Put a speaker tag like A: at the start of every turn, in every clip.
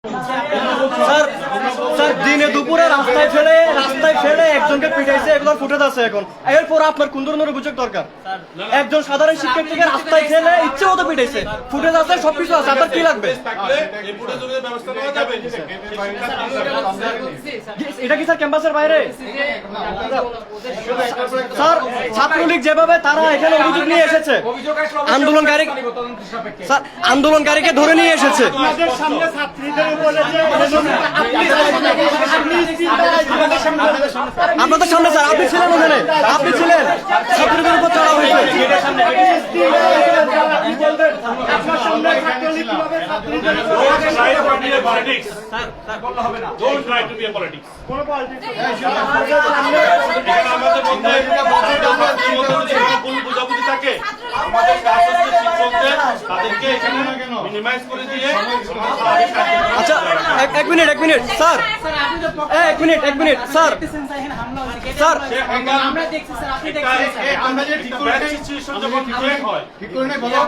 A: Sir sir দিনে দুপুরে রাস্তায় ফেলে একজনকে পিটাইছে, এগুলোর ফুটেজ আছে এখন। এরপর আপনার কোন ধরনের অভিযোগ দরকার? একজন সাধারণ শিক্ষার্থীকে রাস্তায় ফেলে ইচ্ছে মতো পিটাইছে, ফুটেজ আছে, সবকিছু আছে, আপনার কি লাগবে? এটা কি স্যার ক্যাম্পাসের বাইরে? স্যার ছাত্রলীগ যেভাবে তারা এখানে অভিযোগ নিয়ে এসেছে, আন্দোলনকারীকে ধরে নিয়ে এসেছে। আপনাদের সামনে স্যার, আপনি ছিলেন ওখানে, আপনি ছিলেন, ছাত্রীদের উপর চড়া হয়েছে। আচ্ছা এক মিনিট স্যার, এক মিনিট স্যার, স্যার
B: আমরা দেখছি স্যার, আপনি দেখছেন আমরা যে ঠিক করে সিচুয়েশন যখন ক্রিয়েট হয় ঠিক করে না বলা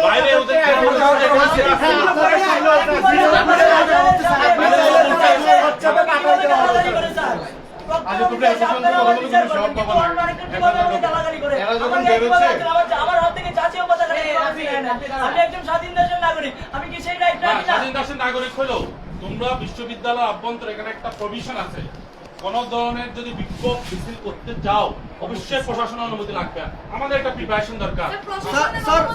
B: বাইরে ওদের আজ তোমরা এসেশন তো বলো তুমি সব পাবা না এরা যখন বের হচ্ছে
C: আমার হাত থেকে চাচিও কথা করে আমি একজন স্বাধীন দেশের নাগরিক, আমি কি সেই রাইট রাখি না?
B: স্বাধীন দেশের নাগরিক হলো তোমরা বিশ্ববিদ্যালয় অভ্যন্তরে এখানে একটা প্রভিশন আছে, কোন ধরনের যদি বিক্ষোভ মিছিল করতে যাও অবশ্যই প্রশাসনের অনুমতি লাগবে। আমাদের একটা প্রিপারেশন দরকার।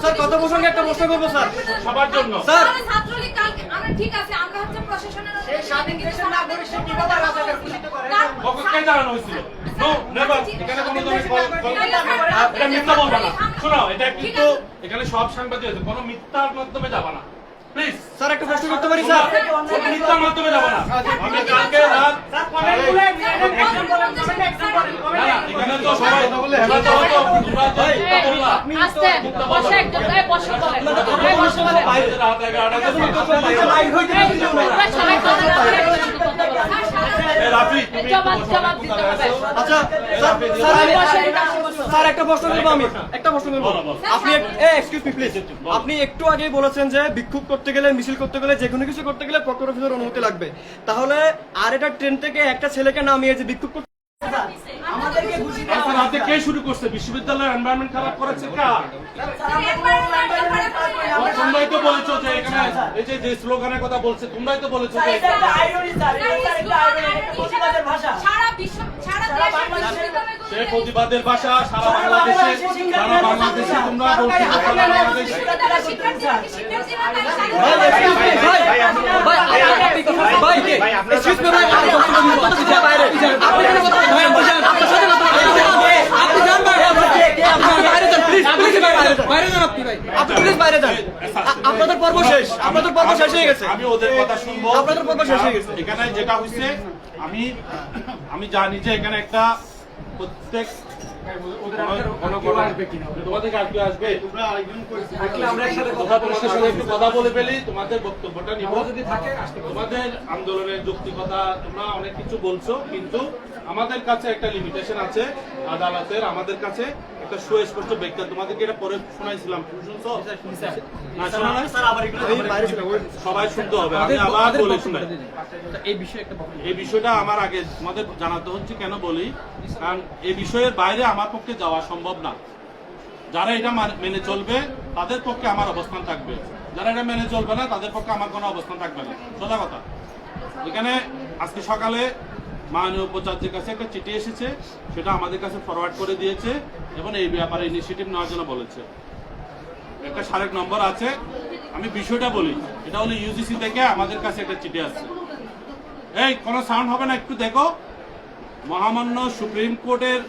A: স্যার কত প্রসঙ্গে একটা প্রশ্ন করবো স্যার,
B: সবার জন্য
A: স্যার
D: ছাত্রলীগ কালকে আমরা ঠিক আছে, আমরা হচ্ছে প্রশাসনের
C: এই স্বাধীন দেশের নাগরিক সে কিভাবে রাজাকে পুষিত করে?
B: কখন জানানো হয়েছিল? No never. এখানে কোনো ধরনের এটা মিথ্যা বলবা না। শোনো, এটা কিন্তু এখানে সব সাংবাদিক আছে, কোনো মিথ্যার মাধ্যমে যাবা না প্লিজ।
A: স্যার একটা প্রশ্ন করতে পারি স্যার?
B: মিথ্যার মাধ্যমে যাবা না। আমি কালকে রাত এখানে তো সবাই
D: আস্তে বসে একদম গায়ে বসে বলেন গায়ে বসে বলেন
B: রাত 11টা
D: সবাই কথা বলে
B: রাফি তুমি
D: জবাব দিতে হবে।
A: আচ্ছা স্যার একটা প্রশ্ন করবো আমি, একটা প্রশ্ন করবো। আপনি এক্সকিউজ মি প্লিজ, আপনি একটু আগেই বলেছেন যে বিক্ষোভ করতে গেলে, মিছিল করতে গেলে, যে কোনো কিছু করতে গেলে প্রক্টর অফিসের অনুমতি লাগবে। তাহলে আর এটা ট্রেন থেকে একটা ছেলেকে নামিয়ে যে বিক্ষোভ করতে
C: আমাদেরকে ঘুষি
B: আচ্ছা রাতে কে শুরু করছে? বিশ্ববিদ্যালয়ের এনভায়রনমেন্ট খারাপ করেছে কার? তোমরাই তো বলেছো যে এখানে এই যে স্লোগানের কথা বলছে, তোমরাই তো বলেছো যে
C: এটা একটা আইরনি স্যার, এটা একটা আইরনি, এটা প্রতিবাদের ভাষা।
D: সারা বিশ্ব সারা দেশে
B: সে প্রতিবাদের ভাষা সারা বাংলাদেশে তোমরা বলছো সারা বাংলাদেশে
A: আপনাদের পর্ব শেষ, আপনাদের পর্ব শেষ হয়ে গেছে।
B: আমি ওদের কথা শুনবো,
A: আপনাদের পর্ব শেষ হয়ে গেছে।
B: এখানে যেটা হইছে আমি জানি যে এখানে একটা প্রত্যেক তোমাদের আর কি আসবে, তোমাদের সাথে একটু কথা বলে ফেলি, তোমাদের বক্তব্যটা নিব। তোমাদের আন্দোলনের যৌক্তিকতা তোমরা অনেক কিছু বলছো, কিন্তু আমাদের কাছে একটা লিমিটেশন আছে আদালতের, আমাদের কাছে একটা সুস্পষ্ট ব্যাখ্যা। তোমাদেরকে এটা পরে শোনাইছিলাম, শুনছো না? শোনা না? সবাই শুনতে হবে, আমি আবার বলে শোনাই। এই বিষয়টা আমার আগে তোমাদের জানাতে হচ্ছে, কেন বলি, কারণ এই বিষয়ের বাইরে আমার পক্ষে যাওয়া সম্ভব না। যারা এটা মেনে চলবে তাদের পক্ষে আমার অবস্থান থাকবে, যারা এটা মেনে চলবে না তাদের পক্ষে আমার কোনো অবস্থান থাকবে না। সোজা কথা। এখানে আজকে সকালে মাননীয় উপাচার্যের কাছে একটা চিঠি এসেছে, সেটা আমাদের কাছে ফরওয়ার্ড করে দিয়েছে এবং এই ব্যাপারে ইনিশিয়েটিভ নেওয়ার জন্য বলেছে। একটা সারেক নম্বর আছে। আমি বিষয়টা বলি, এটা হলো ইউজিসি থেকে আমাদের কাছে একটা চিঠি আসছে। এই কোনো সাউন্ড হবে না, একটু দেখো। মহামান্য সুপ্রিম কোর্টের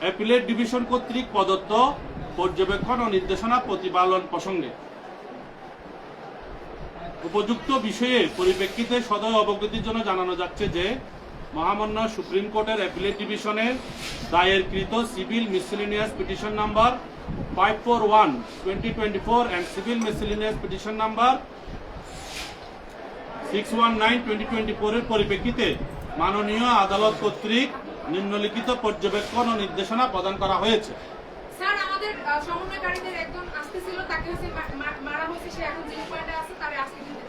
B: অ্যাপিলেট ডিভিশন কর্তৃক প্রদত্ত পর্যবেক্ষণ ও নির্দেশনা প্রতিপালন প্রসঙ্গে উপযুক্ত বিষয়ে পরিপ্রেক্ষিতে সদয় অবগতির জন্য জানানো যাচ্ছে যে মহামান্য সুপ্রিম কোর্টের অ্যাপিলেট ডিভিশনের দায়েরকৃত civil miscellaneous petition number 541/2024 and civil miscellaneous petition number 619/2024 এর পরিপ্রেক্ষিতে মাননীয় আদালত কর্তৃক নিম্নলিখিত পর্যবেক্ষণ ও নির্দেশনা প্রদান করা হয়েছে।
D: স্যার
E: আমাদের সমন্বয়কারীদের একজন আসতেছিল, তাকে হচ্ছে মারা হয়েছে, সে এখন জিরো পয়েন্টে আছে, তারে আজকে দিতে।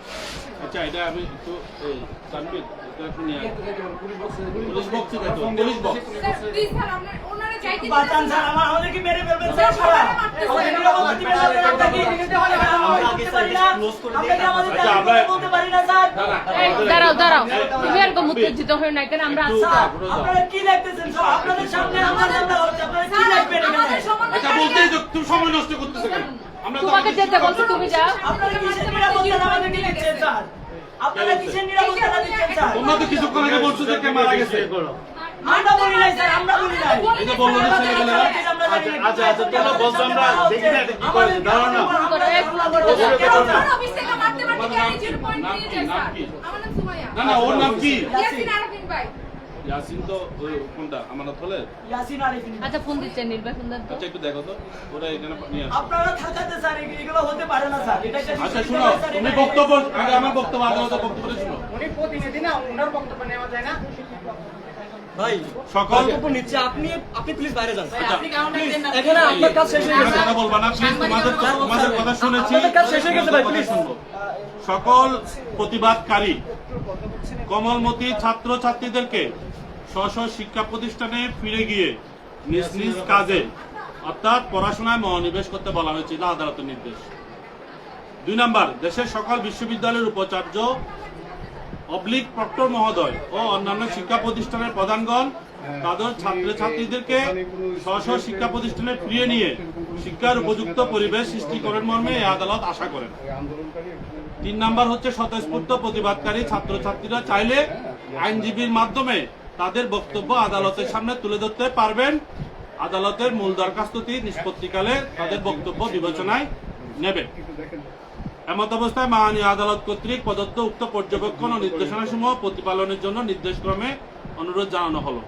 B: আচ্ছা, এটা আমি একটু তানভীর, এটা একটু নিয়ে আসি। পুলিশ বক্স এটা তো, police box.
E: Sir please sir আপনারা ওনারা যাইতে দিন।
C: বাঁচান স্যার, আমাদের কি মেরে ফেলবেন স্যার? আমাদের নিরাপত্তা দিবেন না স্যার? আমরা কি করতে পারি না? আমরা কি আমাদের
B: আচ্ছা, আমরা
C: বলতে পারি না স্যার?
D: এই দাঁড়াও দাঁড়াও, তুমি এরকম উত্তেজিত হয়ে না, এখানে আমরা আছি।
C: স্যার, আপনারা কি দেখতেছেন স্যার? আপনাদের সামনে আমার সামনে হচ্ছে, আপনারা কি দেখবেন এখানে?
E: আমাদের
B: আচ্ছা,
E: সমন্বয়কারী
B: বলতেই তো তুমি সময় নষ্ট করতেছো কেন? আমরা তো
D: তোমাকে যেতে বলছি, তুমি যাও।
C: আপনারা কিসের নিরাপত্তা আমাদেরকে দিচ্ছেন স্যার? আপনারা কিসের নিরাপত্তা দিচ্ছেন স্যার?
B: তোমরা তো কিছুক্ষণ আগে বলছো যে কে মারা গেছে।
C: আমরা বলি নাই স্যার, আমরা বলি নাই।
B: এই যে বললো যে ছেলেমেয়েরা।
C: আচ্ছা, তোমরা বলছো আমরা দেখি না এটা কি করে, দাঁড়াও না।
E: আমার অফিস থেকে মারতে মারতে গাড়ি জিরো পয়েন্ট
B: নাম
E: নিয়ে
B: কি?
E: যায়
B: নাম
E: স্যার।
B: কি?
E: আমার নাম সুমাইয়া।
B: না না, ওর নাম কি?
E: ইয়াসিন আরাফিন ভাই।
B: ইয়াসিন তো ওই কোনটা আমানত হলে?
C: ইয়াসিন আরিফিন।
D: আচ্ছা, ফোন দিচ্ছেন, নির্বাচন ফোন দেন তো।
B: আচ্ছা, একটু দেখো তো, ওরা এখানে নিয়ে আসো।
C: আপনারা থাকাতে স্যার এগুলো হতে পারে না স্যার। এটা একটা
B: আচ্ছা শুনো, তুমি বক্তব্য আগে আমার বক্তব্য আদালতের বক্তব্য শুনো।
A: ভাই
B: সকল
A: বক্তব্য নিচ্ছে, আপনি প্লিজ বাইরে যান।
B: আচ্ছা,
A: এখানে আপনার কাজ শেষ হয়ে
B: তুমি
A: গেছে।
B: কথা বলবা না প্লিজ, তোমাদের কথা শুনেছি।
A: আপনাদের কাজ শেষ হয়ে গেছে ভাই,
B: কথা
A: প্লিজ।
B: শুনবো। সকল প্রতিবাদকারী কমলমতি ছাত্র ছাত্রীদেরকে স্ব স্ব শিক্ষা প্রতিষ্ঠানে ফিরে গিয়ে নিজ নিজ কাজে অর্থাৎ পড়াশোনায় মনোনিবেশ করতে বলা হয়েছে, এটা আদালতের নির্দেশ। 2 নাম্বার, দেশের সকল বিশ্ববিদ্যালয়ের উপাচার্য অবলিক প্রক্টর মহোদয় ও অন্যান্য শিক্ষা প্রতিষ্ঠানের প্রধানগণ তাদের ছাত্রছাত্রীদেরকে স্ব স্ব শিক্ষা প্রতিষ্ঠানে ফিরিয়ে নিয়ে শিক্ষার উপযুক্ত পরিবেশ সৃষ্টি করার মর্মে এই আদালত আশা করেন। 3 নাম্বার হচ্ছে, স্বতঃস্ফূর্ত প্রতিবাদকারী ছাত্রছাত্রীরা চাইলে আইনজীবীর মাধ্যমে তাদের বক্তব্য আদালতের সামনে তুলে ধরতে পারবেন। আদালতের মূল দরখাস্তটি নিষ্পত্তিকালে তাদের বক্তব্য বিবেচনায় নেবে। এমত অবস্থায় মাননীয় আদালত কর্তৃক প্রদত্ত উক্ত পর্যবেক্ষণ ও নির্দেশনাসমূহ প্রতিপালনের জন্য নির্দেশক্রমে অনুরোধ জানানো হলো।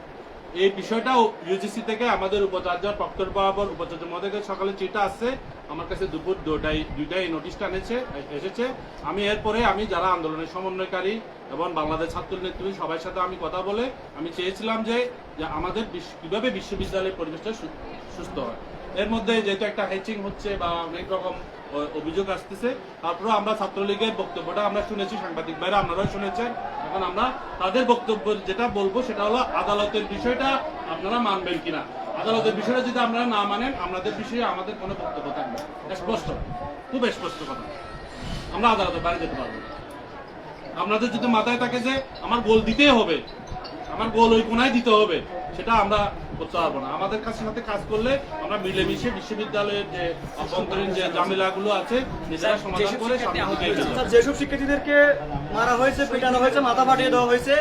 B: এই বিষয়টা ইউজিসি থেকে আমাদের উপাচার্য প্রক্টর বরাবর উপাচার্য মহোদয়কে সকালে চিঠি আসছে, আমার কাছে দুপুর 2টায় নোটিশটা এসেছে। আমি এরপরে আমি যারা আন্দোলনের সমন্বয়কারী এবং বাংলাদেশ ছাত্র নেতৃত্ব সবার সাথে আমি কথা বলে আমি চেয়েছিলাম যে আমাদের কিভাবে বিশ্ববিদ্যালয়ের পরিবেশটা সুস্থ হয়। এর মধ্যে যেহেতু একটা হ্যাচিং হচ্ছে বা অনেক রকম অভিযোগ আসতেছে, তারপরে আমরা ছাত্রলীগের বক্তব্যটা আমরা শুনেছি, সাংবাদিক ভাইরা আপনারাও শুনেছেন। এখন আমরা তাদের বক্তব্য যেটা বলবো সেটা হলো আদালতের বিষয়টা আপনারা মানবেন কিনা। আদালতের বিষয়টা যদি আপনারা না মানেন, আপনাদের বিষয়ে আমাদের কোনো বক্তব্য থাকবে না। স্পষ্ট, খুব স্পষ্ট কথা, আমরা আদালতের বাইরে যেতে পারবো না। আপনাদের যদি মাথায় থাকে যে আমার গোল দিতেই হবে, আমার গোল ওই কোনায় দিতে হবে, সেটা আমরা করতে পারবো না। আমাদের সাথে কাজ করলে আমরা মিলেমিশে বিশ্ববিদ্যালয়ের যে অভ্যন্তরীণ যে ঝামেলাগুলো আছে নিজেরা সমাধান করে সামনে দিকে এগিয়ে যাবো।
A: স্যার, যেসব শিক্ষার্থীদেরকে মারা হয়েছে, পেটানো হয়েছে, মাথা ফাটিয়ে দেওয়া হয়েছে,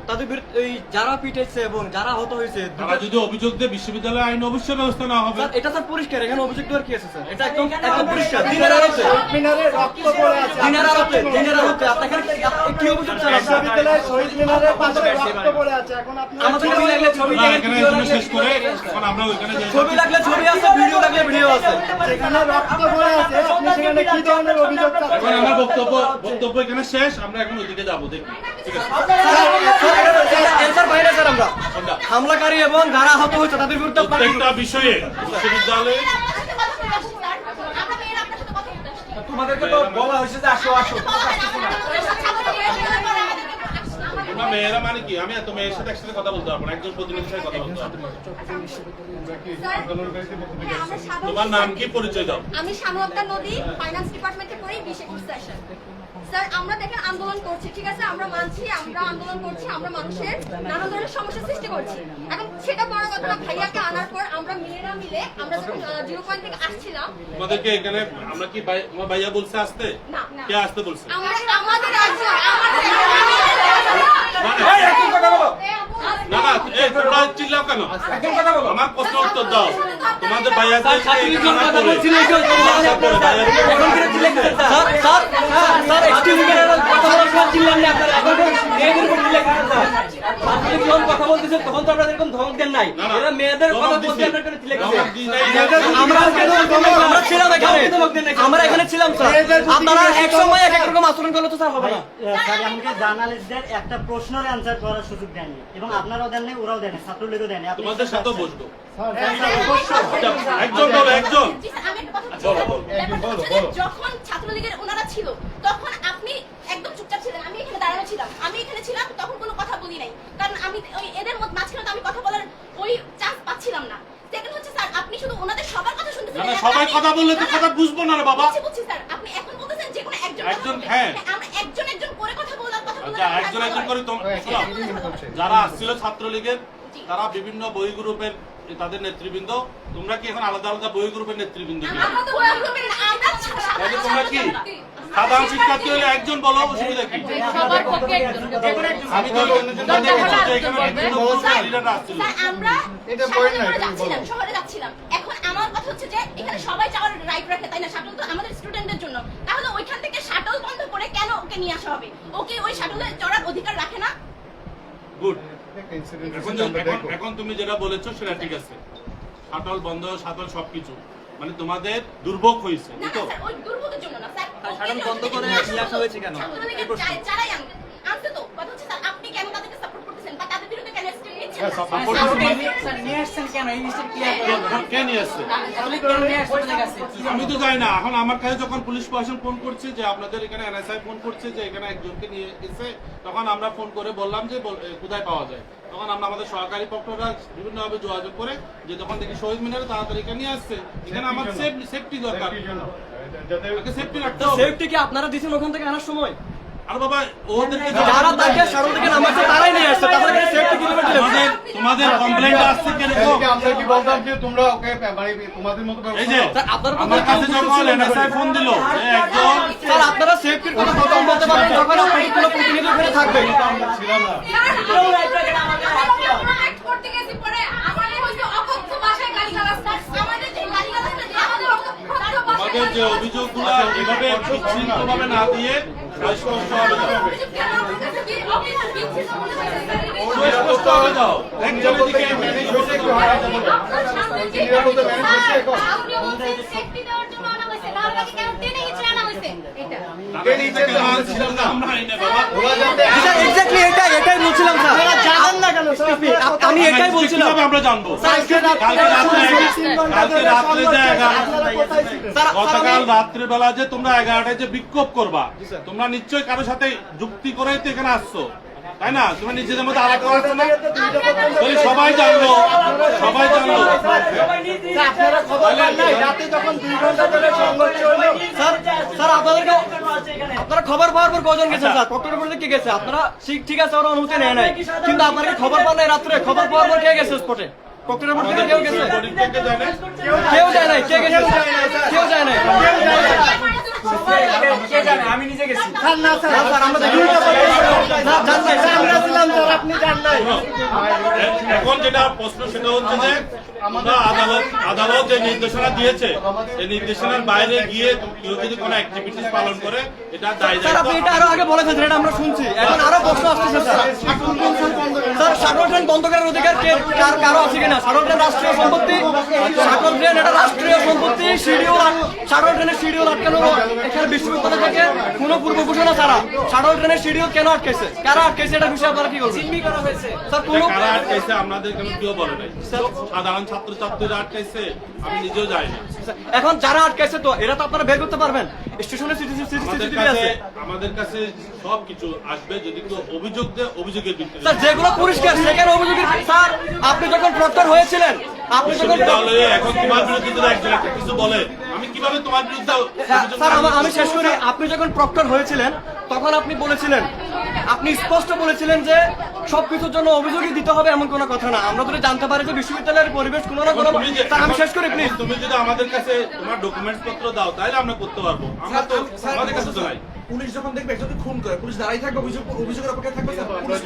A: তাদের বিরুদ্ধে এই যারা পিটাইছে এবং যারা আহত হয়েছে,
B: তারা যদি অভিযোগ দেয় বিশ্ববিদ্যালয় আইন অবশ্যই ব্যবস্থা নেওয়া হবে।
A: স্যার এটা স্যার পরিষ্কার, এখানে অভিযোগ দেওয়ার কি আছে স্যার? এটা একদম পরিষ্কার। দিনের আলোতে দিনের আলোতে আপনাকে কি অভিযোগ স্যার?
F: বিশ্ববিদ্যালয়ের শহীদ মিনারের পাশে রক্ত পড়ে আছে, এখন আপনি
A: আমাদের ছবি লাগলে ছবি,
B: আমরা এখানে এখানে শেষ করে এখন আমরা ওইখানে যাই।
A: ছবি লাগলে ছবি আছে, ভিডিও লাগলে ভিডিও আছে।
F: সেখানে রক্ত পড়ে আছে, আপনি সেখানে কি ধরনের অভিযোগ
B: এখন
F: চাচ্ছেন?
B: আমার বক্তব্য এখানে শেষ, আমরা এখন ওইদিকে যাবো, দেখি ঠিক আছে।
A: এর বাইরে স্যার আমরা হামলাকারী এবং যারা আহত হয়েছে তাদের বিরুদ্ধে
B: প্রত্যেকটা বিষয়ে বিশ্ববিদ্যালয়ে
G: তোমাদেরকে তো বলা হয়েছে যে আসো আসো,
B: তোমরা মেয়েরা মানে কি, আমি এত মেয়ের সাথে একসাথে কথা বলতে পারবো না, একজন প্রতিনিধির সাথে কথা বলতে পারবো। তোমার নাম কি, পরিচয় দাও।
H: আমি শানু আক্তার নদী, ফাইন্যান্স ডিপার্টমেন্টে পড়ি, 20-21 সেশন। স্যার আমরা দেখেন আন্দোলন করছি, ঠিক আছে, আমরা মানছি, আমরা আন্দোলন করছি, আমরা মানুষের নানা ধরনের সমস্যা সৃষ্টি করছি। এখন সেটা বড় কথা না, ভাইয়াকে আনার পর আমরা মেয়েরা মিলে আমরা যখন 0 পয়েন্ট থেকে আসছিলাম,
B: তোমাদেরকে এখানে আমরা কি আমার ভাইয়া বলছে আসতে?
H: না
B: কে আসতে বলছে?
H: আমাদের একজন
B: না না, এই তোমরা চিল্লাও কেন? আমার প্রশ্ন উত্তর দাও। তোমাদের ভাইয়াদের
A: কথা বলছিল স্যার এক্সকিউজ মি, কথা বলার সময় চিনলেন না আপনারা, এখন মেয়েদের উপর দিলে কেন স্যার? আপনি যখন কথা বলতেছেন তখন তো আপনারা এরকম ধমক দেন নাই, এরা মেয়েদের কথা বলতে আপনারা কেন দিলে গেছে? আমরা ছিলাম এখানে, আমরা এখানে ছিলাম স্যার। আপনারা এক সময় এক এক রকম আচরণ করলে তো স্যার হবে না।
I: স্যার আমাকে জার্নালিস্টদের একটা প্রশ্নের অ্যান্সার করার সুযোগ দেননি এবং আপনারাও দেননি, ওরাও দেননি, ছাত্রলীগও দেননি। আপনি
B: তোমাদের সাথে বসবো
H: স্যার,
B: একজন বলো, একজন
H: জি স্যার, আমি একটা কথা বলছি। ব্যাপারটা হচ্ছে যে যখন ছাত্রলীগের ওনারা ছিল তখন আপনি একদম চুপচাপ ছিলেন, আমি এখানে দাঁড়ানো ছিলাম, আমি এখানে ছিলাম তখন কোনো কথা বলি নাই, কারণ আমি ওই এদের মাঝখানে তো আমি কথা বলার ওই চান্স পাচ্ছিলাম না। সেকেন্ড হচ্ছে স্যার, আপনি শুধু ওনাদের সবার কথা শুনতেছিলেন।
B: না, সবাই কথা বললে তো কথা বুঝবো না রে বাবা।
H: বুঝছি স্যার, আপনি এখন বলতেছেন যে কোনো একজন
B: একজন, হ্যাঁ।
H: আমরা একজন একজন করে কথা বলার কথা বললাম।
B: আচ্ছা, একজন একজন করে যারা আসছিল ছাত্রলীগের তারা বিভিন্ন বই গ্রুপের তাদের নেতৃবৃন্দ, তোমরা কি এখন আলাদা আলাদা বই গ্রুপের নেতৃবৃন্দ কি?
H: আমরা তো ওই গ্রুপের না, আমরা
B: তাহলে তোমরা কি সাধারণ শিক্ষার্থী হলে একজন বলো, অসুবিধা কি?
D: সবার পক্ষে একজন।
B: আমি তো দেখেছি যে এখানে বিভিন্ন লিডাররা আসছিল।
H: স্যার, আমরা শহরে যাচ্ছিলাম, শহরে যাচ্ছিলাম। এখন আমার কথা হচ্ছে যে এখানে সবাই যাওয়ার রাইট রাখে, তাই না? শাটল তো আমাদের স্টুডেন্টদের জন্য। তাহলে ওইখান থেকে শাটল বন্ধ করে কেন ওকে নিয়ে আসা হবে? ওকে ওই শাটলে চড়ার অধিকার রাখে না?
B: গুড। এখন তুমি যেটা বলেছো সেটা ঠিক আছে, শাটল বন্ধ, শাটল সবকিছু মানে তোমাদের দুর্ভোগ হয়েছে,
H: না
B: তো
H: না স্যার, ওই দুর্ভোগের জন্য না স্যার।
A: শাটল বন্ধ করে নিয়ে আসা হয়েছে কেন?
H: ছাত্রলীগের যারাই আনতে তো কথা হচ্ছে স্যার, আপনি কেন তাদেরকে সাপোর্ট করতেছেন বা তাদের বিরুদ্ধে কেন স্টেপ নিচ্ছেন না?
C: স্যার নিয়ে আসছেন কেন এই জিনিসটা ক্লিয়ার
B: কে নিয়ে আসছে? আমি তো জানি না। এখন আমার কাছে যখন পুলিশ প্রশাসন ফোন করছে যে আপনাদের এখানে এনএসআই ফোন করছে যে এখানে একজনকে নিয়ে গেছে, তখন আমরা ফোন করে বললাম যে কোথায় পাওয়া যায়। তখন আমরা আমাদের সহকারী পক্ষরা বিভিন্নভাবে যোগাযোগ করে যে তখন দেখি শহীদ মিনারে তাড়াতাড়ি এখানে নিয়ে আসছে। এখানে আমার সেফটি দরকার, সেফটি রাখতে হবে।
A: সেফটি কি আপনারা দিয়েছেন ওখান থেকে আনার সময়?
B: আর বাবা ওদেরকে
A: যারা তাকে শাটল থেকে নামাচ্ছে তারাই নিয়ে আসছে, তাদেরকে সেফটি কিভাবে দিলেন?
B: তোমাদের কমপ্লেন্ট আসছে কিরকম?
F: আমরা কি বলতাম যে তোমরা ওকে মানে তোমাদের মতো
B: এই যে
A: স্যার, আপনারা তো
B: আমার কাছে যখন এনএসআই ফোন দিল যে একজন,
A: স্যার আপনারা সেফটির কথা কখন বলতে পারেন যখন আপনাদের কোনো প্রতিনিধি ওখানে থাকবে?
F: ছিলাম না।
E: অ্যাক্ট করতে গেছি পরে আমাদের হইছে অকথ্য ভাষায় গালিগালাজ। আমাদের যে গালিগালাজটা দিয়ে আমাদের
B: আমাদের যে অভিযোগগুলো এভাবে বিচ্ছিন্নভাবে না দিয়ে স্পষ্টভাবে দাও, স্পষ্টভাবে দাও। একজনের দিকে
F: ম্যানেজ হয়েছে একটু হারাতে বলো। নিরাপদে ম্যানেজ হয়েছে এখন।
H: সেফটি দেওয়ার জন্য আনা হয়েছে, তার আগে কেন টেনে হিচড়ে আনা হয়েছে? এটা
B: ছিলাম না আমরা আইনে বাবা।
A: স্যার এক্স্যাক্টলি এটাই বলছিলাম স্যার।
F: জানেন না কেন স্যার?
A: আমি এটাই বলছিলাম
B: কিভাবে আমরা জানবো? কালকে রাত্রে যে গতকাল রাত্রিবেলা যে তোমরা 11টায় যে বিক্ষোভ করবা, তোমরা নিশ্চয়ই কারোর সাথে যুক্তি করেই তো এখানে আসছো, তাই না? তোমরা নিজেদের মধ্যে আলাপ করাচ্ছ না? তাহলে সবাই জানলো, সবাই জানলো।
F: আপনারা খবর পান নাই রাতে যখন 2 ঘন্টা ধরে সংঘর্ষ হলো?
A: স্যার আপনারা খবর পাওয়ার পর কজন গেছেন স্যার? প্রক্টরের বলতে কে গেছে? আপনারা ঠিক আছে, ওরা অনুমতি নেয় নাই, কিন্তু আপনারা কি খবর পান নাই রাত্রে? খবর পাওয়ার পর কে গেছে স্পটে? প্রক্টরের বলতে কেউ গেছে? কেউ যায় নাই। কে গেছে? কেউ যায় নাই।
C: কে জানে, আমি নিজে গেছি।
F: স্যার না স্যার,
A: স্যার আমরা দেখি
F: না জান নাই স্যার, আমরা ছিলাম স্যার, আপনি জান নাই।
B: এখন যেটা প্রশ্ন সেটা হচ্ছে যে আমরা আদালত যে নির্দেশনা দিয়েছে এই নির্দেশনার বাইরে গিয়ে কেউ যদি কোনো অ্যাক্টিভিটিস পালন করে এটা দায়
A: স্যার আপনি এটা আরো আগে বলে ফেলছেন, এটা আমরা শুনছি। এখন আরো প্রশ্ন আসতেছে স্যার। স্যার শাটল ট্রেন বন্ধ করার অধিকার কারো আছে কিনা? শাটল ট্রেন রাষ্ট্রীয় সম্পত্তি, শাটল ট্রেন এটা রাষ্ট্রীয় সম্পত্তি। শাটল ট্রেনের শিডিউল আটকানো এখানে বিশ্ববিদ্যালয় থেকে কোনো পূর্ব ঘোষণা ছাড়া শাটল ট্রেনের শিডিউল কেন আটকাইছে? কারা আটকাইছে এটা বিষয়ে আপনারা কি বলছেন?
C: জিম্মি করা হয়েছে।
A: স্যার কোনো
B: কারা আটকাইছে আমাদের কেন কেউ বলে নাই। সাধারণ ছাত্রছাত্রীরা আটকাইছে, আমি নিজেও যাই না।
A: এখন যারা আটকাইছে তো এরা তো আপনারা বের করতে পারবেন। স্টেশনে
B: আমাদের কাছে সবকিছু আসবে যদি কেউ অভিযোগ দেয়, অভিযোগের ভিত্তিতে।
A: স্যার যেগুলো পরিষ্কার সেখানে অভিযোগের স্যার আপনি যখন প্রক্টর হয়েছিলেন, আপনি যখন
B: তাহলে এখন তোমার বিরুদ্ধে যদি একজন একটা কিছু বলে, আমি কিভাবে তোমার বিরুদ্ধে
A: স্যার আমি শেষ করি। আপনি যখন প্রক্টর হয়েছিলেন তখন আপনি বলেছিলেন, আপনি স্পষ্ট বলেছিলেন যে সবকিছুর জন্য অভিযোগই দিতে হবে এমন কোনো কথা না। আমরা যদি জানতে পারি যে বিশ্ববিদ্যালয়ের পরিবেশ কোনো না কোনো, স্যার আমি শেষ করি প্লিজ।
B: তুমি যদি আমাদের কাছে তোমার ডকুমেন্টস পত্র দাও তাহলে আমরা করতে পারবো। আমরা তো আমাদের কাছে তো নাই।
G: পুলিশ যখন দেখবে একজনকে খুন করে, পুলিশ দাঁড়াই থাকবে, অভিযোগের অপেক্ষায় থাকবে স্যার। পুলিশ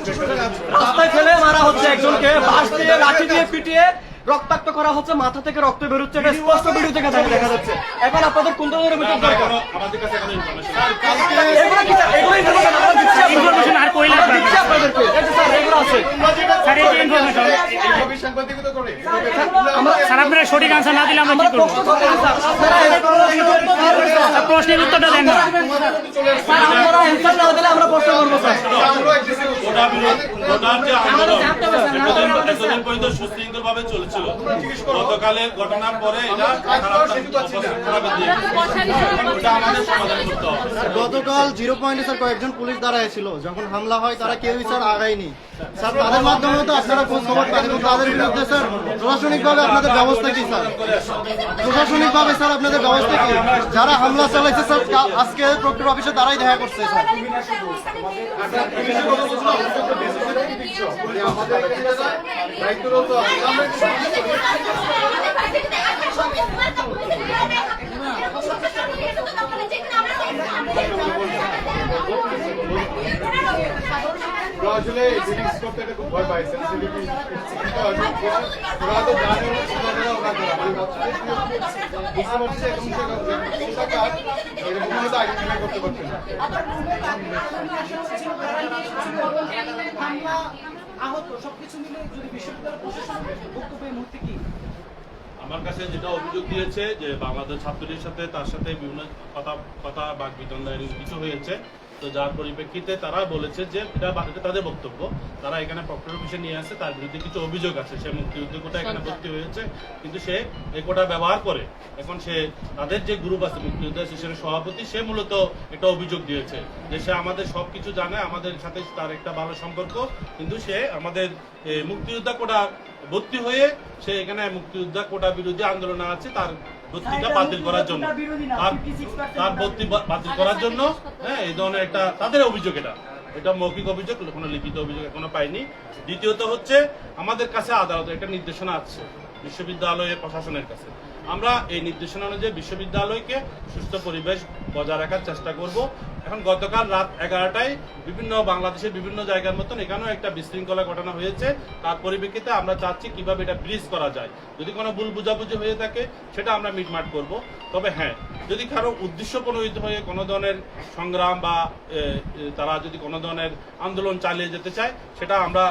A: রাস্তায় ফেলে মারা হচ্ছে একজনকে, বাঁশ দিয়ে লাঠি দিয়ে পিটিয়ে রক্তাক্ত করা হচ্ছে, মাথা থেকে রক্ত বেরোচ্ছে, এটা স্পষ্ট ভিডিও থেকে দেখা যাচ্ছে। এখন আপনাদের কোন ধরনের অভিযোগ দরকার?
B: আমাদের কাছে কোনো ইনফরমেশন
A: এগুলো কি স্যার? এগুলো ইনফরমেশন আমরা দিচ্ছি আপনাদেরকে। আর কই লাগবে? দিচ্ছি আপনাদেরকে। এই যে স্যার এগুলো আছে।
C: স্যার আপনারা সঠিক আনসার না দিলে আমরা কি করবো? প্রশ্নের উত্তরটা দেন না।
A: স্যার আপনারা অ্যান্সার না দিলে আমরা প্রশ্ন করবো স্যার।
B: গোটার যে আন্দোলন এতদিন পর্যন্ত সুশৃঙ্খলভাবে চলছিল, গতকালের ঘটনার পরে এটা খারাপের দিকে ওটা আমাদের সমাধান করতে হবে।
F: গতকাল 0 পয়েন্টে স্যার কয়েকজন পুলিশ দাঁড়ায় ছিল, যখন হামলা হয় তারা কেউই স্যার আগায়নি স্যার। তাদের মাধ্যমে তো আপনারা খোঁজ খবর পান এবং তাদের বিরুদ্ধে স্যার প্রশাসনিকভাবে আপনাদের ব্যবস্থা কি স্যার? প্রশাসনিকভাবে স্যার আপনাদের ব্যবস্থা কি? যারা হামলা চালাইছে স্যার আজকে প্রক্টর অফিসে তারাই দেখা করছে স্যার।
J: আসলে ফিলিংস করতে এটা খুব ভয় পাইছেন ওরা তো জানে ওরা এরকম হয়তো আইডেন্টিফাই করতে পারছেন না।
B: আমার কাছে যেটা অভিযোগ দিয়েছে যে বাংলাদেশ ছাত্রলীগের সাথে তার সাথে বিভিন্ন কথা বাক বিতণ্ডায় কিছু হয়েছে, তো যার পরিপ্রেক্ষিতে তারা বলেছে যে এটা তাদের বক্তব্য, তারা এখানে প্রক্টর অফিসে নিয়ে আসে, তার বিরুদ্ধে কিছু অভিযোগ আছে। সে মুক্তিযুদ্ধ কোটা এখানে ভর্তি হয়েছে, কিন্তু সে এই কোটা ব্যবহার করে এখন সে তাদের যে গ্রুপ আছে মুক্তিযুদ্ধ অ্যাসোসিয়েশনের সভাপতি, সে মূলত একটা অভিযোগ দিয়েছে যে সে আমাদের সবকিছু জানে, আমাদের সাথে তার একটা ভালো সম্পর্ক, কিন্তু সে আমাদের মুক্তিযোদ্ধা কোটা ভর্তি হয়ে সে এখানে মুক্তিযোদ্ধা কোটা বিরোধী আন্দোলনে আছে, তার ভর্তিটা বাতিল করার জন্য, তার ভর্তি বাতিল করার জন্য হ্যাঁ এই ধরনের একটা তাদের অভিযোগ। এটা মৌখিক অভিযোগ, কোনো লিখিত অভিযোগ এখনো পাইনি। দ্বিতীয়ত হচ্ছে আমাদের কাছে আদালতে একটা নির্দেশনা আছে বিশ্ববিদ্যালয়ের প্রশাসনের কাছে, আমরা এই নির্দেশনা অনুযায়ী বিশ্ববিদ্যালয়কে সুস্থ পরিবেশ বজায় রাখার চেষ্টা করব। এখন গতকাল রাত 11টায় বাংলাদেশের বিভিন্ন জায়গার মতন এখানেও একটা বিশৃঙ্খলা ঘটনা হয়েছে, তার পরিপ্রেক্ষিতে আমরা চাচ্ছি কিভাবে এটা ব্রিজ করা যায়। যদি কোনো ভুল বুঝাবুঝি হয়ে থাকে সেটা আমরা মিটমাট করব। তবে হ্যাঁ, যদি কারো উদ্দেশ্য প্রণোদিত হয়ে কোনো ধরনের সংগ্রাম বা তারা যদি কোনো ধরনের আন্দোলন চালিয়ে যেতে চায় সেটা আমরা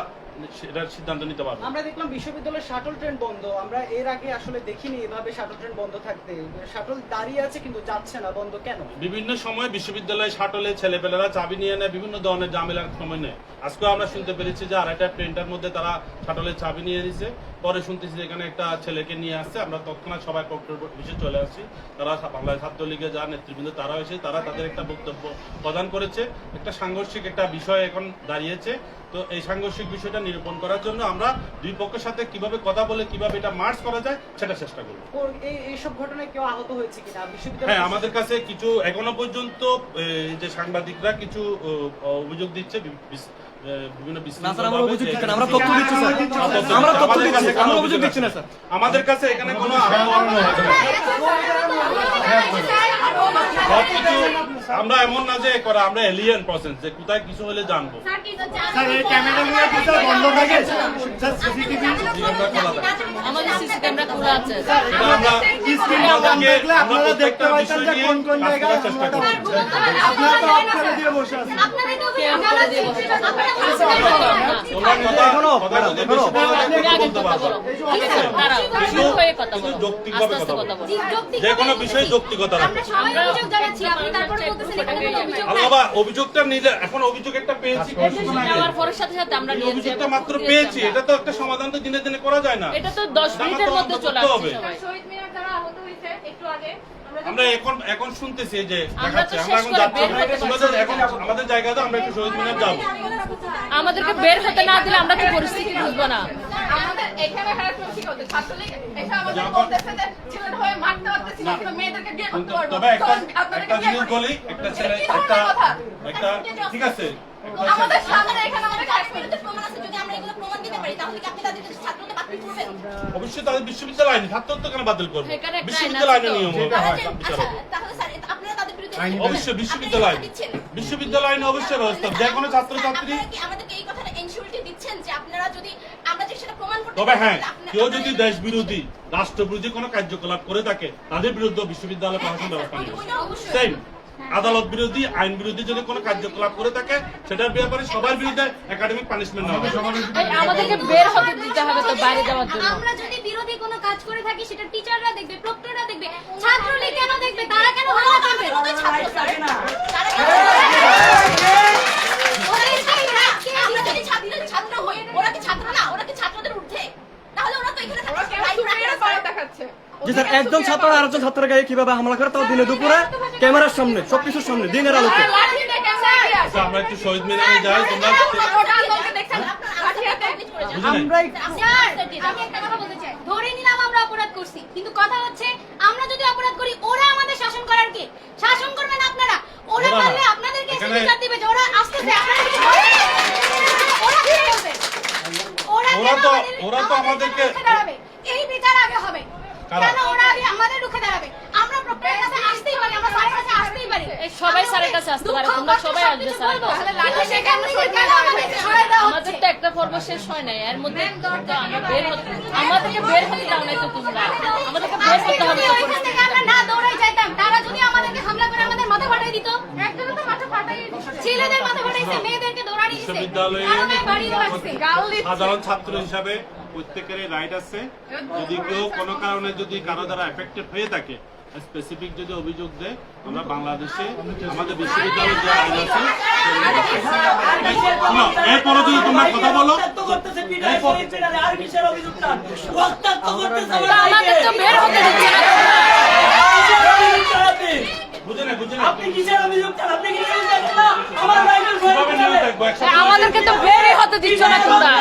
B: সেটার সিদ্ধান্ত নিতে পারবো।
K: আমরা দেখলাম বিশ্ববিদ্যালয়ের শাটল ট্রেন বন্ধ, আমরা এর আগে আসলে দেখিনি এভাবে শাটল ট্রেন বন্ধ থাকতে। শাটল দাঁড়িয়ে আছে কিন্তু যাচ্ছে না, বন্ধ কেন?
B: বিভিন্ন সময় বিশ্ববিদ্যালয় শাটলে ছেলেপেলেরা চাবি নিয়ে নেয়, বিভিন্ন ধরনের ঝামেলার সময় নেয়। আজকেও আমরা শুনতে পেরেছি যে আরেকটা ট্রেনটার মধ্যে তারা শাটলের চাবি নিয়ে নিছে, পরে শুনতেছি এখানে একটা ছেলেকে নিয়ে আসছে। আমরা তৎক্ষণাৎ সবাই প্রক্টর অফিসে চলে আসছি, তারা বাংলাদেশ ছাত্রলীগের যারা নেতৃবৃন্দ তারা এসে তারা তাদের একটা বক্তব্য প্রদান করেছে। একটা সাংঘর্ষিক একটা বিষয় এখন দাঁড়িয়েছে, তো এই সাংঘর্ষিক বিষয়টা নিরূপণ করার জন্য আমরা দুই পক্ষের সাথে কিভাবে কথা বলে কিভাবে এটা মার্চ করা যায় সেটা চেষ্টা করব।
K: এইসব ঘটনায় কেউ আহত হয়েছে কিনা বিশ্ববিদ্যালয়?
B: হ্যাঁ, আমাদের কাছে কিছু এখনো পর্যন্ত যে সাংবাদিকরা কিছু অভিযোগ দিচ্ছে আমাদের কাছে এখানে কোনো আমরা এমন না যে করা আমরা এলিয়েন প্রসেস যে কোথায় কিছু হলে জানবো।
D: আমাদের সিসি ক্যামেরা খোলা আছে,
F: আপনারা দেখতে পাচ্ছেন যে কোন কোন জায়গায় আপনারা তো আপনারা দিয়ে বসে আছেন।
B: যে কোনো বিষয়ে যৌক্তিকতা অভিযোগটা নিলে এখন অভিযোগ একটা পেয়েছি, অভিযোগটা মাত্র পেয়েছি, এটা তো একটা সমাধান তো দিনে দিনে করা যায় না,
D: এটা তো 10 মিনিটের মধ্যে চলে আসবে।
E: শহীদ মিনার দ্বারা আহত হয়েছে একটু আগে
B: আমরা এখন শুনতেছি যে দেখাচ্ছে, আমরা এখন যাচ্ছি, এখন আমাদের জায়গাতে আমরা একটু শহীদ মিনার যাবো।
D: আমাদেরকে বের হতে না দিলে আমরা তো পরিস্থিতি বুঝবো না।
E: আমাদের এখানে হ্যারাসমেন্ট ঠিক হচ্ছে, ছাত্রলীগ এসে আমাদের বলতেছে যে ছেলের হয়ে মারতে পারতেছি না, আমরা মেয়েদেরকে বিয়ে করতে পারবো।
B: তবে একটা জিনিস বলি, একটা ছেলে একটা ঠিক আছে,
H: আমাদের সামনে এখানে আমাদের হ্যারাসমেন্টের প্রমাণ আছে, যদি আমরা এগুলো প্রমাণ দিতে পারি তাহলে কি আপনি তাদের ছাত্রদের বাতিল করবেন?
B: অবশ্যই তাদের বিশ্ববিদ্যালয় আইন ছাত্রত্ব কেন বাতিল করবে? বিশ্ববিদ্যালয় আইনের নিয়ম
H: তাহলে স্যার আপনারা তাদের বিরুদ্ধে
B: অবশ্যই বিশ্ববিদ্যালয় আইনে অবশ্যই ব্যবস্থা, যে কোনো ছাত্রছাত্রী
H: আমাদেরকে এই কথাটা এনশিওরিটি দিচ্ছেন যে আপনারা যদি আমরা যে সেটা প্রমাণ করতে
B: তবে হ্যাঁ, কেউ যদি দেশ বিরোধী রাষ্ট্র বিরোধী কোনো কার্যকলাপ করে থাকে তাদের বিরুদ্ধে বিশ্ববিদ্যালয় প্রশাসন ব্যবস্থা নেবে। সেম আদালত বিরোধী আইন বিরোধী যদি কোনো কার্যকলাপ করে থাকে সেটার ব্যাপারে সবার বিরুদ্ধে একাডেমিক পানিশমেন্ট নেওয়া হবে।
D: আমাদেরকে বের হতে দিতে হবে তো বাইরে যাওয়ার জন্য।
H: আমরা যদি বিরোধী কোনো কাজ করে থাকি সেটা টিচাররা দেখবে, প্রক্টররা দেখবে, ছাত্রলীগ কেন দেখবে? তারা কেন হামলা করবে? ওরা তো ছাত্র স্যার, তারা কেন আমরা যদি ছাত্র হই, ওরা কি ছাত্র না? ওরা কি ছাত্রদের ঊর্ধ্বে? তাহলে ওরা তো এখানে
E: দেখাচ্ছে
A: জি স্যার, একজন ছাত্র আর একজন ছাত্রের গায়ে কিভাবে হামলা করে তাও দিনে দুপুরে ক্যামেরার সামনে সবকিছুর সামনে দিনের আলোতে।
B: আচ্ছা, আমরা একটু শহীদ মিনারে যাই। তোমরা
H: আমি একটা কথা বলতে চাই, ধরে নিলাম আমরা অপরাধ করছি, কিন্তু কথা হচ্ছে আমরা যদি অপরাধ করি ওরা আমাদের শাসন করার কে? শাসন করবেন আপনারা। ওরা পারলে আপনাদেরকে এসে বিচার দিবে যে ওরা আসতেছে, আপনাদেরকে ওরা কি করবে?
B: ওরা তো আমাদেরকে
H: রুখে দাঁড়াবে। এই বিচার আগে হবে। কেন ওরা আগে আমাদের রুখে দাঁড়াবে? আমরা প্রক্টরের কাছে আসতেই পারি, আমরা স্যারের কাছে আসতেই পারি।
D: এই সবাই স্যারের কাছে আসতে পারে, তোমরা সবাই আসবে স্যারের কাছে।
H: কিন্তু সেখান থেকে কেন আমাদেরকে সরায় দেওয়া
D: আমাদের
H: হচ্ছে?
D: তো একটা পর্ব শেষ হয় নাই, এর মধ্যে তো আমরা আমাদেরকে বের হতে দাও নাই তো তোমরা, আমাদেরকে বের করতে হবে।
H: যদি ওইখান থেকে আমরা না দৌড়াই যাইতাম, তারা যদি আমাদেরকে হামলা করে আমাদের মাথা ফাটাই দিত, একজনের তো মাথা ফাটাই দিত, ছেলেদের মাথা ফাটাইছে, মেয়েদেরকে দৌড়ানি দিছে,
B: বিশ্ববিদ্যালয়ে
H: কারণে বাড়ি রাখছে, গাল দিচ্ছে।
B: সাধারণ ছাত্র হিসাবে প্রত্যেকেরই রাইট আছে। যদি কেউ কোনো কারণে যদি কারো দ্বারা এফেক্টেড হয়ে থাকে, স্পেসিফিক যদি অভিযোগ দেয়, আমরা বাংলাদেশে আমাদের বিশ্ববিদ্যালয়ের যে আইন আছে এরপরে যদি তোমরা কথা বলো,
D: আমাদের তো বের হতে দিচ্ছে না। আমাদেরকে তো বেরই হতে দিচ্ছ না তোমরা।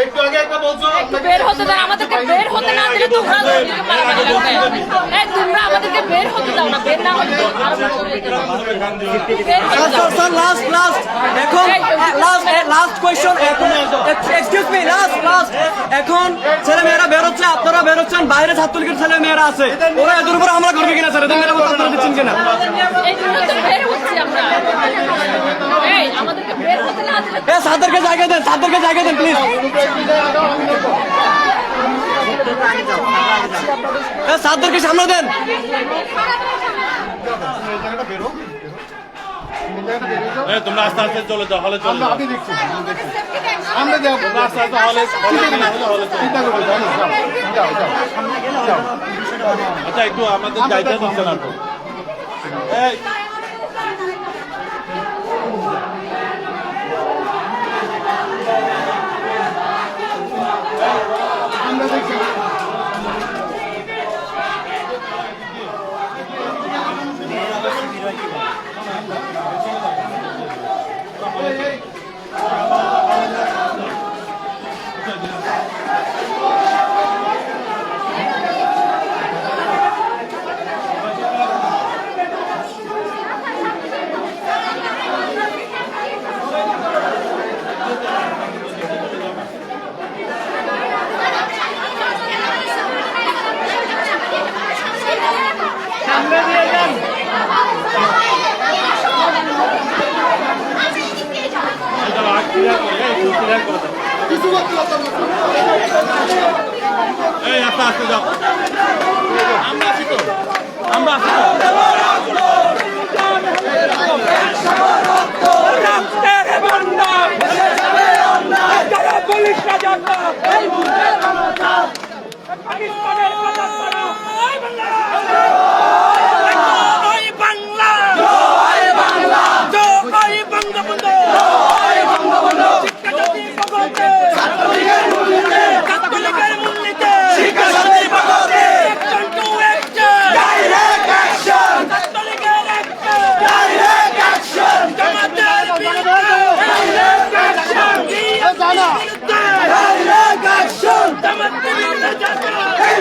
J: একটু আগে একটা বলছো
D: বের হতে দাও, আমাদেরকে বের হতে না দিলে তোমরা ওদিকে মারামারি করবে। এই তোমরা আমাদেরকে বের হতে দাও না, বের না হলে তো আরো বের হতে দাও।
A: স্যার লাস্ট এখন last question, excuse me, last এখন ছেলে মেয়েরা বেরোচ্ছে, আপনারা বেরোচ্ছেন, বাইরে ছাত্রলীগের ছেলে মেয়েরা আছে, ওরা এদের উপর হামলা করবে কিনা স্যার? এদের মেয়েরা আপনারা দিচ্ছেন কিনা?
D: এই জন্য তো বের হচ্ছি আমরা। এই আমাদেরকে বের হতে না দিলে
A: স্যারদেরকে জায়গা দেন প্লিজ। স্যারদেরকে সামনে দেন।
B: তোমরা আস্তে আস্তে চলে যাও, হলে চলে যাও।
J: আমি দেখছি আমরা যাবো
B: আস্তে আস্তে হলে
J: চিন্তা করবো যাও
B: আচ্ছা, একটু আমাদের যাইতে দিচ্ছে না তো। এই
J: আমরা দেখছি
B: এই আস্তে আস্তে যাও। আমরা আছি তো, আমরা আছি
J: এই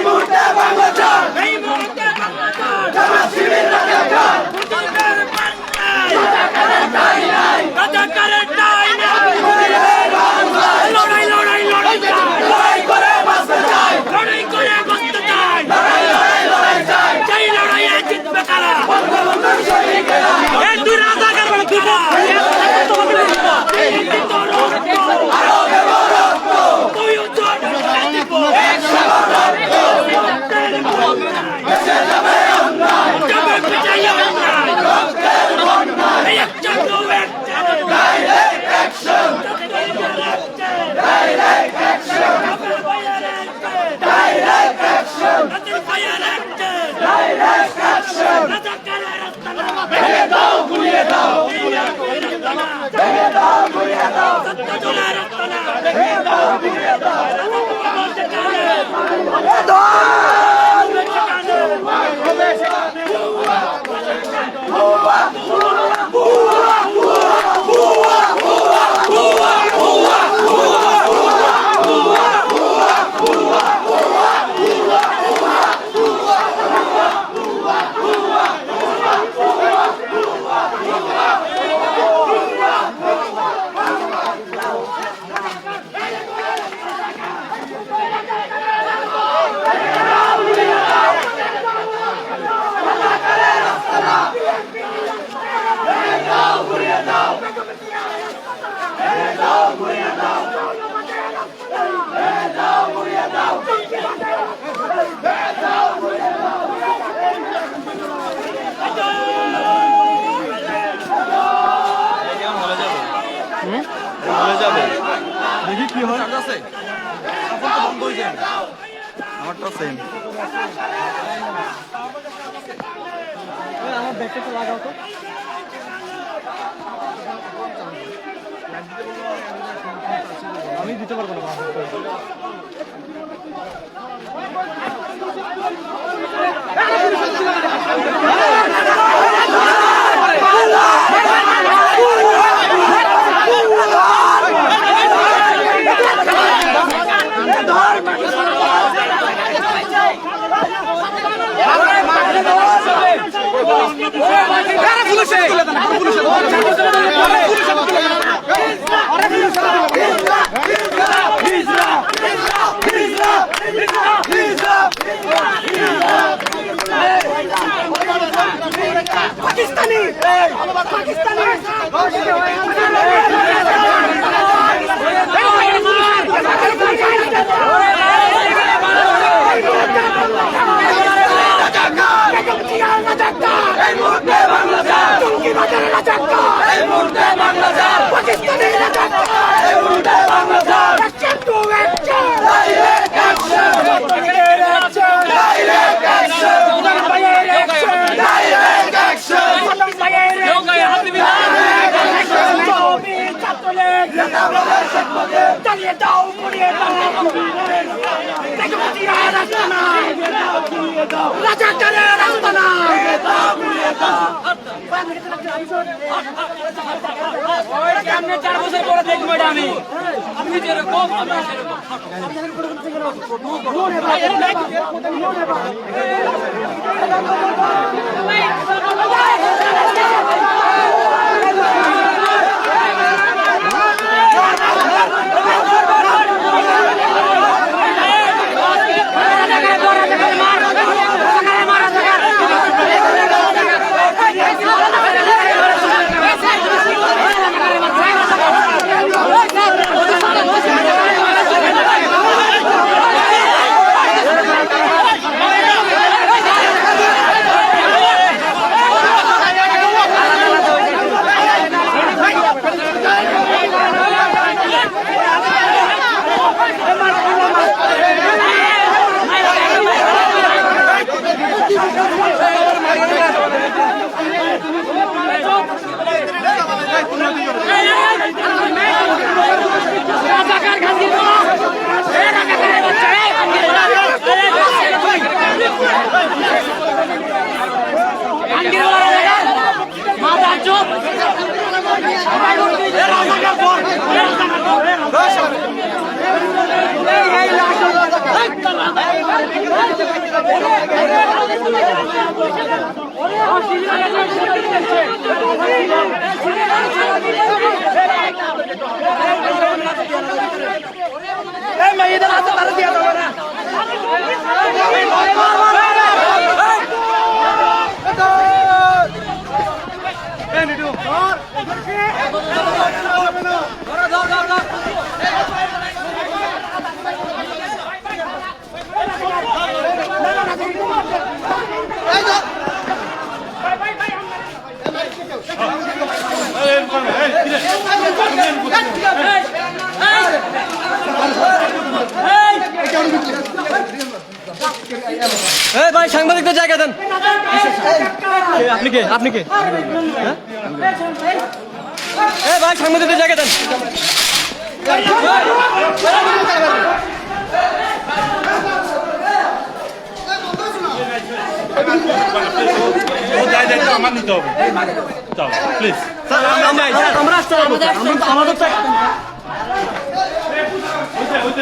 J: মুহূর্তে
A: দেখি কি হয়। আমারটা সেম। আমার ব্যাগটা লাগাও তো। আমি দিতে পারবো না।
C: সামনে 4 বছর পরে দেখবো এটা আমি যেরকম
B: এই
A: এই ভাই সাংবাদিকদের জায়গা দেন। আপনি কে? আপনি কে? হ্যাঁ? এই ভাই সাংবাদিকদের জায়গা দেন।
B: আমার নিতে হবে, চলো প্লিজ।
A: স্যার আমরা আসতে পারবো, আমাদের তো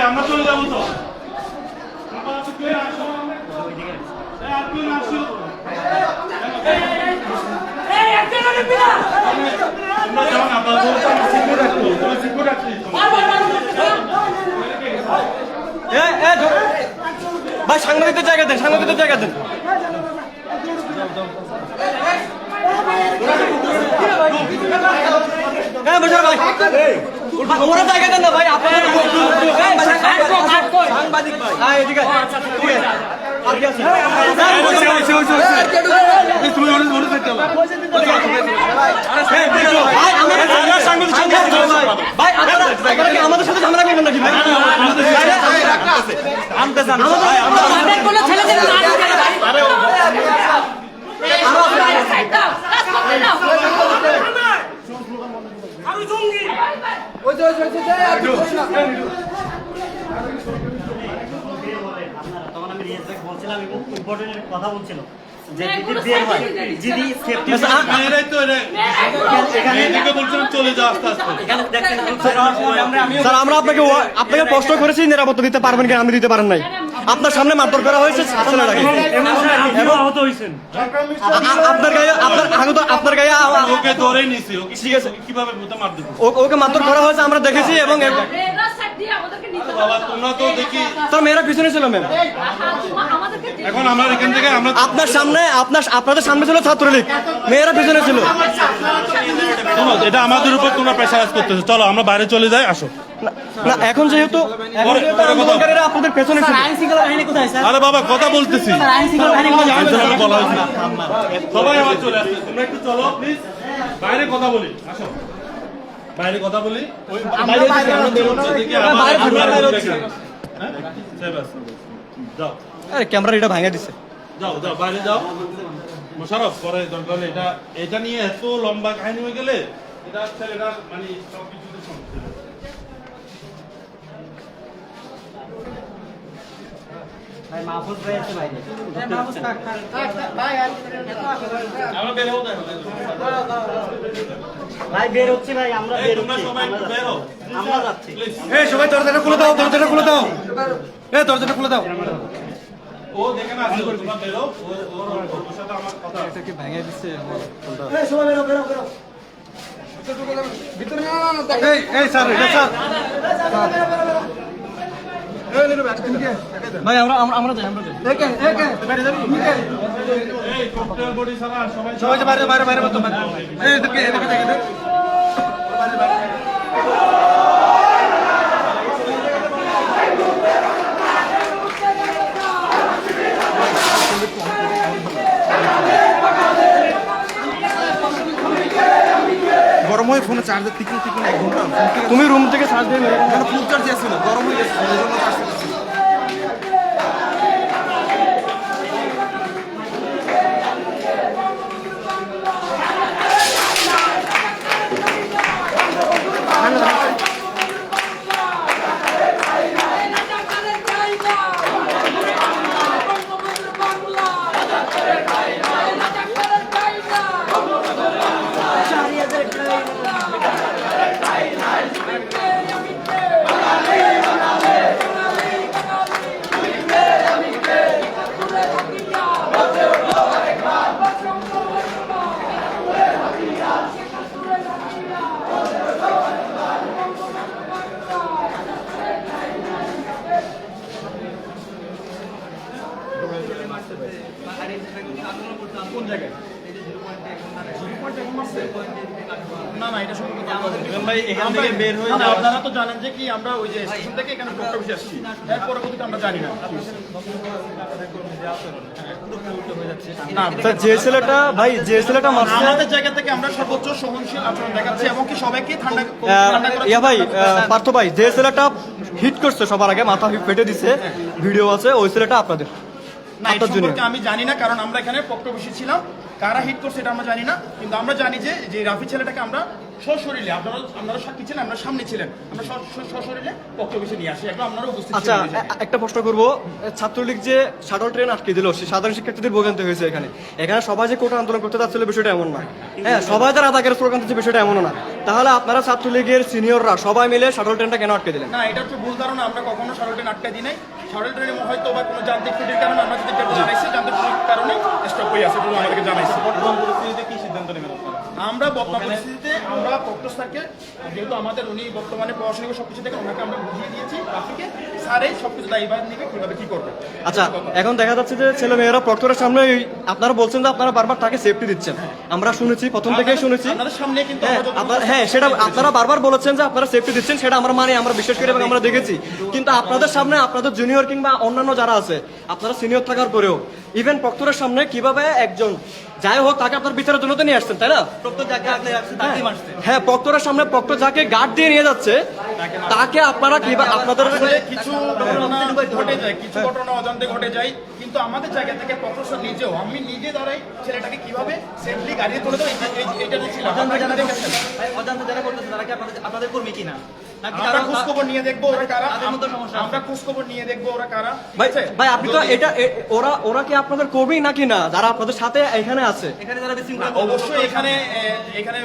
B: আমরা চলে যাবো তো।
A: ভাই সাংবাদিকদের জায়গা দেন, সাংবাদিকদের জায়গা দেন। হ্যাঁ বসে ভাই, ওরা জায়গা দেন না ভাই, আপনাদের সাংবাদিক ভাই। হ্যাঁ এদিকে আর কি আছে? তুমি ভাই আমাদের সাথে ঝামেলা করবেন নাকি ভাই?
I: তখন আমি রিয়াজ বলছিলাম এবং ইম্পর্টেন্ট কথা বলছিল যে যদি বের হয়, যদি সেফটি
B: চলে যাও আস্তে আস্তে।
I: এখানে দেখেন
A: স্যার আমরা আপনাকে প্রশ্ন করেছি নিরাপত্তা দিতে পারবেন কিনা, আপনি দিতে পারেন নাই। আপনার সামনে মারধর করা হয়েছে ছেলেটাকে, আপনার গায়ে
B: ওকে ধরে নিছি, ঠিক আছে কিভাবে মার দেবো?
A: ওকে মারধর করা হয়েছে আমরা দেখেছি এবং
E: মেয়েরা সাইড দিয়ে আমাদেরকে নিতে
B: বাবা তোমরা তো দেখি
A: তার মেয়েরা পিছনে ছিল ম্যাম।
E: আমাদেরকে
B: এখন আমরা এখান থেকে আমরা
A: আপনার সামনে আপনাদের সামনে ছিল ছাত্রলীগ, মেয়েরা পিছনে ছিল।
B: শোনো, এটা আমাদের উপর তোমরা প্রেসারাইজ করতেছো। চলো আমরা বাইরে চলে যাই, আসো।
A: না এখন যেহেতু আন্দোলনকারীরা আপনাদের পেছনে ছিল।
B: আরে বাবা কথা বলতেছি, বলা হয়েছে সবাই আবার চলে আসছে। তোমরা একটু চলো প্লিজ, বাইরে কথা বলি, আসো বাইরে কথা বলি। যাও
A: আরে ক্যামেরা এটা ভাঙে দিছে।
B: যাও যাও বাইরে যাও। মোশারফ পরে দরকার হলে এটা নিয়ে এত লম্বা কাহিনী হয়ে গেলে এটা ছেলেটার মানে সবকিছুতে সমস্যা।
I: ভাই মাহফুজ ভাই আছে বাইরে,
B: আমরা বের হবো,
I: ভাই বের হচ্ছে ভাই, আমরা বের
B: তোমরা
I: হচ্ছি,
B: সবাই একটু বের হও
I: আমরা যাচ্ছি।
F: এই সবাই দরজাটা খুলে দাও, দরজাটা খুলে দাও, এই দরজাটা খুলে দাও।
B: ও দেখে না আসো, তোমরা বের হও। ওর সাথে আমার কথা আছে।
A: ভাঙে দিচ্ছে
F: এই সবাই বেরো বেরো বেরো ভিতরে না না এই স্যার এটা স্যার
A: ভাই আমরা যাই।
B: এই ককটেল বডি সারা সবাই
F: সবাই বাইরে বাইরে বাইরে মত এই এদিকে এদিকে দেখে গরম হয়ে ফোনে চার্জার টিকে 1 ঘন্টা
A: তুমি রুম থেকে চার্জ দিয়ে মেরে
F: ফুল চার্জ ছিল, গরম হয়ে গেছে এই জন্য চার্জ করছি।
G: ভাই এখান থেকে বের হয়ে যাও। আপনারা তো জানেন যে কি আমরা ওই যে স্টেশন থেকে এখানে ডক্টর অফিসে আসছি, এর পরবর্তীতে আমরা জানি না। না
A: স্যার যে ছেলেটা মারছে
G: আমাদের জায়গা থেকে আমরা সর্বোচ্চ সহনশীল আচরণ দেখাচ্ছি এবং কি সবাইকে ঠান্ডা করার
A: ইয়া ভাই পার্থ ভাই যে ছেলেটা হিট করছে সবার আগে মাথা ফেটে দিছে, ভিডিও আছে, ওই ছেলেটা আপনাদের।
G: না, এই সম্পর্কে আমি জানি না, কারণ আমরা এখানে পক্ষে ছিলাম। কারা হিট করছে এটা আমরা জানি না, কিন্তু আমরা জানি যে রাফি ছেলেটাকে আমরা সশরীরে, আপনারা সাক্ষী ছিলেন, আমরা সামনে ছিলেন, আমরা সশরীরে পক্ষে নিয়ে আসি, একদম আপনারা উপস্থিত
A: আচ্ছা,
G: ছিলেন।
A: একটা প্রশ্ন করব, ছাত্রলীগ যে শাটল ট্রেন আটকে দিল, সাধারণ শিক্ষার্থীদের ভোগান্তি হয়েছে এখানে সবাই যে কোটা আন্দোলন করতে যাচ্ছিল বিষয়টা এমন না, হ্যাঁ সবাই যে রাজাকারের স্লোগান দিচ্ছে বিষয়টা এমন না, তাহলে আপনারা ছাত্রলীগের সিনিয়ররা সবাই মিলে শাটল ট্রেনটা কেন আটকে দিলেন?
G: না, এটা হচ্ছে ভুল ধারণা, আমরা কখনো শাটল ট্রেন আটকে দিই নাই। শাটল ট্রেনে হয়তো বা কোনো যান্ত্রিক ত্রুটির কারণে আমরা যদি জানাইছি, যান্ত্রিক ত্রুটির কারণে স্টপ হয়ে আছে বলে আমাদেরকে জানাইছে।
B: পরিস্থিতিতে কি সিদ্ধান্ত নেবেন আপনারা?
G: আমরা বর্তমান পরিস্থিতিতে আমরা প্রক্টর স্যারকে, যেহেতু আমাদের উনি বর্তমানে পড়াশোনা সবকিছু থেকে ওনাকে আমরা বুঝিয়ে দিয়েছি, রাফিকে স্যারেই সবকিছু দায়িত্ব নিবে কিভাবে কি করবে।
A: আচ্ছা, এখন দেখা যাচ্ছে যে ছেলে মেয়েরা প্রক্টরের সামনে আপনারা বলছেন যে আপনারা বারবার তাকে সেফটি দিচ্ছেন, আমরা শুনেছি, প্রথম থেকেই শুনেছি।
G: আপনাদের সামনে কিন্তু
A: হ্যাঁ, সেটা আপনারা বারবার বলেছেন যে আপনারা সেফটি দিচ্ছেন, সেটা আমরা মানি, আমরা বিশ্বাস করি এবং আমরা দেখেছি। কিন্তু আপনাদের সামনে আপনাদের জুনিয়র কিংবা অন্যান্য যারা আছে, আপনারা সিনিয়র থাকার পরেও ইভেন প্রক্টরের সামনে কিভাবে একজন যাই হোক তাকে আপনার বিচারের জন্য তো নিয়ে আসছেন, তাই না? হ্যাঁ, প্রক্টরের সামনে প্রক্টর যাকে গার্ড দিয়ে নিয়ে যাচ্ছে তাকে আপনারা কিভাবে আপনাদের
G: কিছু ঘটনা ঘটে যায়, কিছু ঘটনা অজান্তে ঘটে যায়, কিন্তু আমাদের জায়গা থেকে প্রফেসর নিজেও, আমি নিজে দাঁড়াই ছেলেটাকে কিভাবে সেফলি গাড়িতে তুলে দেবো, এইটা ছিল।
C: অজান্তে যারা করতেছে তারা কি আপনাদের কর্মী কিনা?
G: আমরা খোঁজখবর নিয়ে দেখবো ওরা কারা, আমরা খোঁজখবর নিয়ে দেখবো ওরা কারা।
A: ভাই আপনি তো এটা ওরা কি আপনাদের কর্মী নাকি না যারা আপনাদের সাথে এখানে আছে?
C: এখানে যারা বিশৃঙ্খলা
G: অবশ্যই এখানে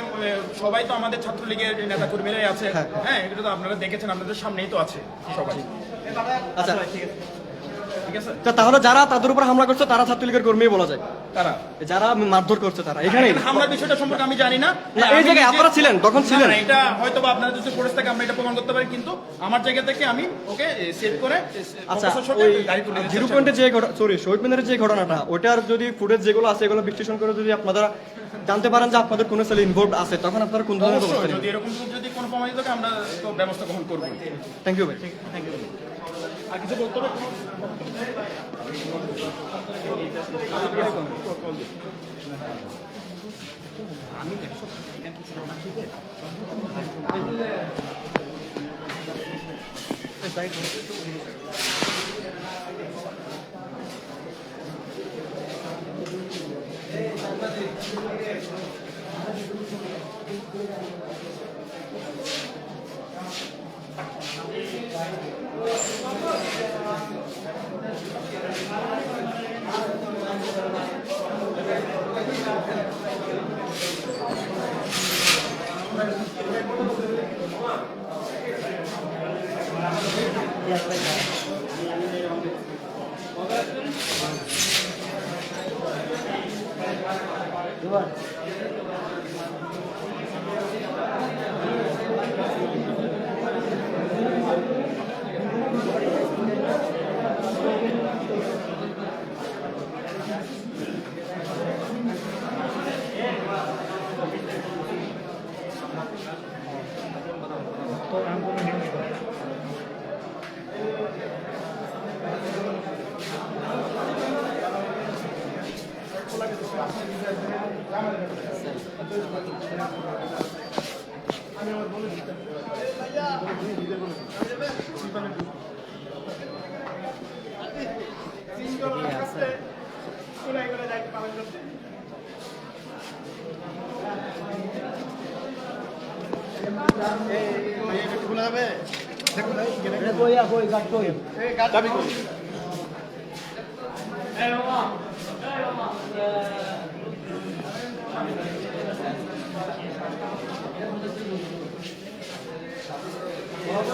G: সবাই তো আমাদের ছাত্রলীগের নেতা কর্মীরাই আছে। হ্যাঁ, এটা তো আপনারা দেখেছেন, আপনাদের সামনেই তো আছে সবাই।
A: আচ্ছা,
G: ঠিক আছে।
A: তাহলে যারা তাদের উপর হামলা করছে তারা ছাত্রলীগের কর্মী বলা যায়?
G: তারা
A: যারা মারধর করছে তারা এখানে
G: হামলার বিষয়টা সম্পর্কে আমি জানি না।
A: এই জায়গায় আপনারা ছিলেন, তখন ছিলেন?
G: এটা হয়তো বা আপনাদের যদি ফোর্স থেকে আমরা এটা প্রমাণ করতে পারি, কিন্তু আমার জায়গা থেকে আমি ওকে সেভ করে
A: আচ্ছা, ওই জিরো পয়েন্টে যে শহীদ মিনারের যে ঘটনাটা, ওটার যদি ফুটেজ যেগুলো আছে এগুলো বিশ্লেষণ করে যদি আপনারা জানতে পারেন যে আপনাদের কোনো ছেলে ইনভলভ আছে, তখন আপনারা কোন ধরনের ব্যবস্থা নেবেন?
G: যদি এরকম যদি কোনো প্রমাণিত থাকে আমরা তো ব্যবস্থা গ্রহণ করব।
A: থ্যাংক ইউ ভাই।
G: Thank you. আর কিছু বলতে হবে?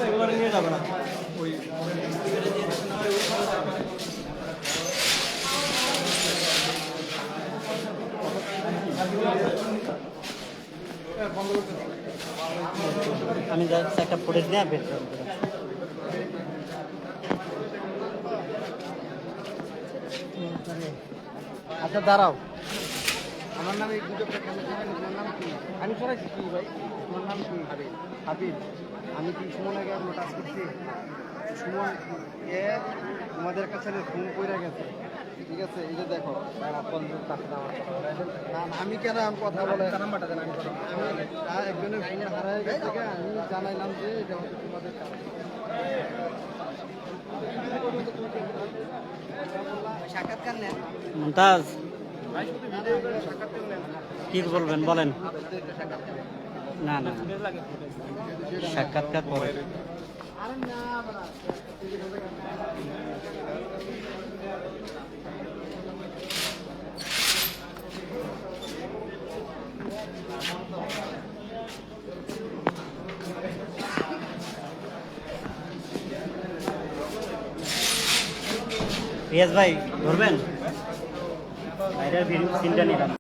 A: এগুলো নিয়ে যাবে না ওই
I: আমি একটা ফুটেজ নিয়ে বের করব।
F: আচ্ছা দাঁড়াও, আমার নাম এই গুজবটা কেন করবেন? তোমার নাম কি? আমি শোনাইছি কি ভাই, তোমার নাম কি? হাবিব। আমি কি সুমন আগে আপনার কাজ করছি? সুমন তোমাদের কাছে ফোন করে গেছে, ঠিক আছে? এই যে দেখো না, আমি কেন কথা বলে একজনের ফোনে হারাই গেছে, আমি জানাইলাম যে এটা হচ্ছে তোমাদের কাজ।
I: মুমতাজ কি বলবেন বলেন। না না সাক্ষাৎকার পরে। রিয়াজ ভাই ধরবেন বাইরের ভিডিও সিনটা নিলাম।